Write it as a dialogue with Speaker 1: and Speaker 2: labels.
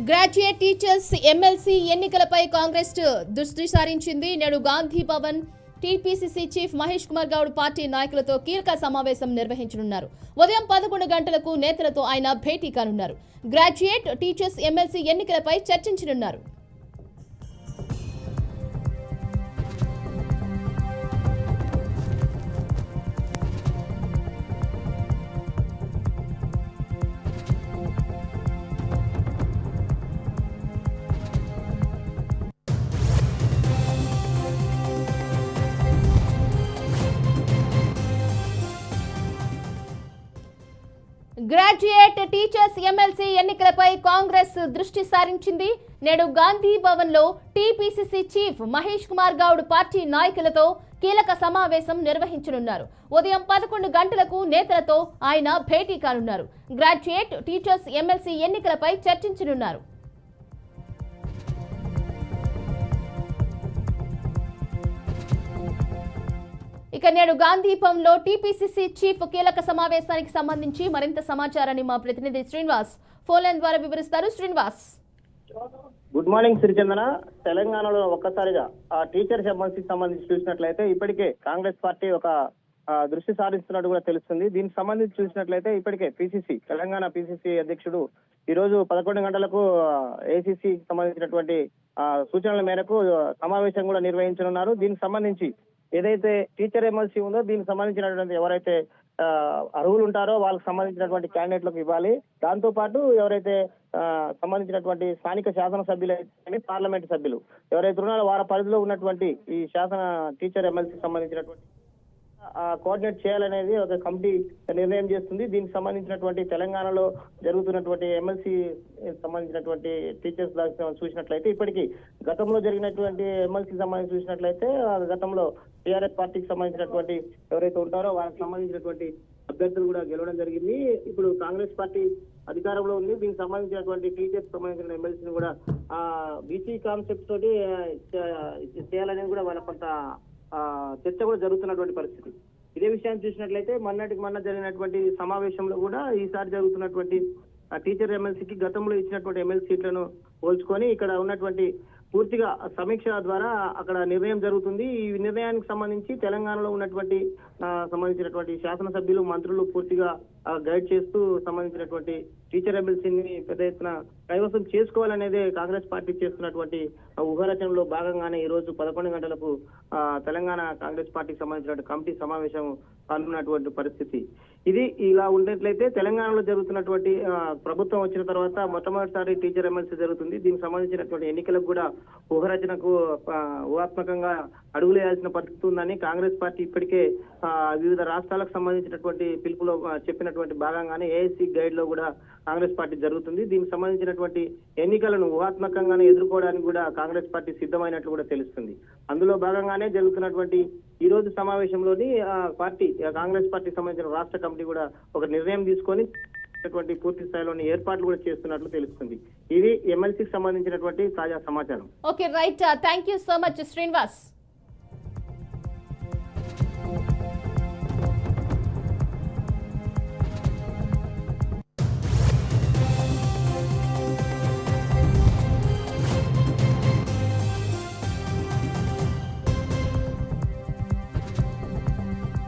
Speaker 1: Graduate teachers MLC ఎన్నికలపై కాంగ్రెస్ దృష్టి సారించింది. నేడు Gandhi Bhavan TPCC chief Mahesh Kumar Goud party నాయకులతో కీలక సమావేశం నిర్వహించనున్నారు. ఉదయం 11 గంటలకు నేతలతో ఆయన భేటీ కానున్నారు. గ్రాడ్యుయేట్ టీచర్స్ ఎమ్మెల్సీ ఎన్నికలపై చర్చించనున్నారు. గ్రాడ్యుయేట్ టీచర్స్ ఎమ్మెల్సీ ఎన్నికలపై కాంగ్రెస్ దృష్టి సారించింది. నేడు గాంధీ భవన్ లో TPCC chief Mahesh Kumar Goud party నాయకులతో కీలక సమావేశం నిర్వహించనున్నారు. ఉదయం 11 గంటలకు నేతలతో ఆయన భేటీ కానున్నారు. గ్రాడ్యుయేట్ టీచర్స్ ఎమ్మెల్సీ ఎన్నికలపై చర్చించనున్నారు. ఇక నేడు గాంధీ భవన్ లో టీపీసీసీ చీఫ్ కీలక సమావేశానికి సంబంధించి మరింత సమాచారాన్ని మా ప్రతినిధి శ్రీనివాస్ ఫోన్ లైన్ ద్వారా వివరిస్తారు. Srinivas,
Speaker 2: good morning Sirichandana. తెలంగాణలో ఒక్కసారిగా టీచర్స్ ఎమ్మెల్సీకి సంబంధించి చూసినట్లయితే ఇప్పటికే కాంగ్రెస్ పార్టీ ఒక దృష్టి సారిస్తున్నట్టు కూడా తెలుస్తుంది. దీనికి సంబంధించి చూసినట్లయితే ఇప్పటికే తెలంగాణ పిసిసి అధ్యక్షుడు ఈ రోజు 11 గంటలకు ఏసీసీకి సంబంధించినటువంటి సూచనల మేరకు సమావేశం కూడా నిర్వహించనున్నారు. దీనికి సంబంధించి ఏదైతే టీచర్ ఎమ్మెల్సీ ఉందో దీనికి సంబంధించినటువంటి ఎవరైతే అర్హులు ఉంటారో వాళ్ళకి సంబంధించినటువంటి క్యాండిడేట్లకు ఇవ్వాలి. దాంతో పాటు ఎవరైతే సంబంధించినటువంటి స్థానిక శాసనసభ్యులు పార్లమెంట్ సభ్యులు ఎవరైతే ఉన్నారో వారి పరిధిలో ఉన్నటువంటి ఈ శాసన టీచర్ ఎమ్మెల్సీ సంబంధించినటువంటి కోఆర్డినేట్ చేయాలనేది ఒక కమిటీ నిర్ణయం చేస్తుంది. దీనికి సంబంధించినటువంటి తెలంగాణలో జరుగుతున్నటువంటి ఎమ్మెల్సీ సంబంధించినటువంటి టీచర్స్ చూసినట్లయితే ఇప్పటికీ గతంలో జరిగినటువంటి ఎమ్మెల్సీ సంబంధించి చూసినట్లయితే గతంలో టీఆర్ఎస్ పార్టీకి సంబంధించినటువంటి ఎవరైతే ఉంటారో వారికి సంబంధించినటువంటి అభ్యర్థులు కూడా గెలవడం జరిగింది. ఇప్పుడు కాంగ్రెస్ పార్టీ అధికారంలో ఉంది. దీనికి సంబంధించినటువంటి టీచర్స్ సంబంధించిన ఎమ్మెల్సీని కూడా బీసీ కాన్సెప్ట్ తోటి చేయాలనేది కూడా వాళ్ళ కొంత చర్చ కూడా జరుగుతున్నటువంటి పరిస్థితి. ఇదే విషయాన్ని చూసినట్లయితే మొన్న జరిగినటువంటి సమావేశంలో కూడా ఈసారి జరుగుతున్నటువంటి టీచర్ ఎమ్మెల్సీకి గతంలో ఇచ్చినటువంటి ఎమ్మెల్సీ సీట్లను పోల్చుకొని ఇక్కడ ఉన్నటువంటి పూర్తిగా సమీక్ష ద్వారా అక్కడ నిర్ణయం జరుగుతుంది. ఈ నిర్ణయానికి సంబంధించి తెలంగాణలో ఉన్నటువంటి సంబంధించినటువంటి శాసనసభ్యులు మంత్రులు పూర్తిగా గైడ్ చేస్తూ సంబంధించినటువంటి టీచర్ ఎమ్మెల్సీని పెద్ద ఎత్తున కైవసం చేసుకోవాలనేదే కాంగ్రెస్ పార్టీ చేస్తున్నటువంటి ఊహారచనలో భాగంగానే ఈ రోజు 11 గంటలకు తెలంగాణ కాంగ్రెస్ పార్టీకి సంబంధించిన కమిటీ సమావేశం కానున్నటువంటి పరిస్థితి. ఇది ఇలా ఉండేట్లయితే తెలంగాణలో జరుగుతున్నటువంటి ప్రభుత్వం వచ్చిన తర్వాత మొట్టమొదటిసారి టీచర్ ఎమ్మెల్సీ జరుగుతుంది. దీనికి సంబంధించినటువంటి ఎన్నికలకు కూడా ఊహారచనకు ఊహాత్మకంగా అడుగులేయాల్సిన పరిస్థితి ఉందని కాంగ్రెస్ పార్టీ ఇప్పటికే వివిధ రాష్ట్రాలకు సంబంధించినటువంటి పిలుపులో చెప్పినటువంటి భాగంగానే ఏఐసీ గైడ్ లో కూడా కాంగ్రెస్ పార్టీ జరుగుతుంది. దీనికి సంబంధించినటువంటి ఎన్నికలను ఊహాత్మకంగానే ఎదుర్కోవడానికి కూడా కాంగ్రెస్ పార్టీ సిద్ధమైనట్లు కూడా తెలుస్తుంది. అందులో భాగంగానే జరుగుతున్నటువంటి ఈ రోజు సమావేశంలోని కాంగ్రెస్ పార్టీకి సంబంధించిన రాష్ట్ర కమిటీ కూడా ఒక నిర్ణయం తీసుకొని పూర్తి స్థాయిలోని ఏర్పాట్లు కూడా చేస్తున్నట్లు తెలుస్తుంది. ఇది ఎమ్మెల్సీకి సంబంధించినటువంటి తాజా సమాచారం.
Speaker 1: Okay, right. Thank you so much Srinivas.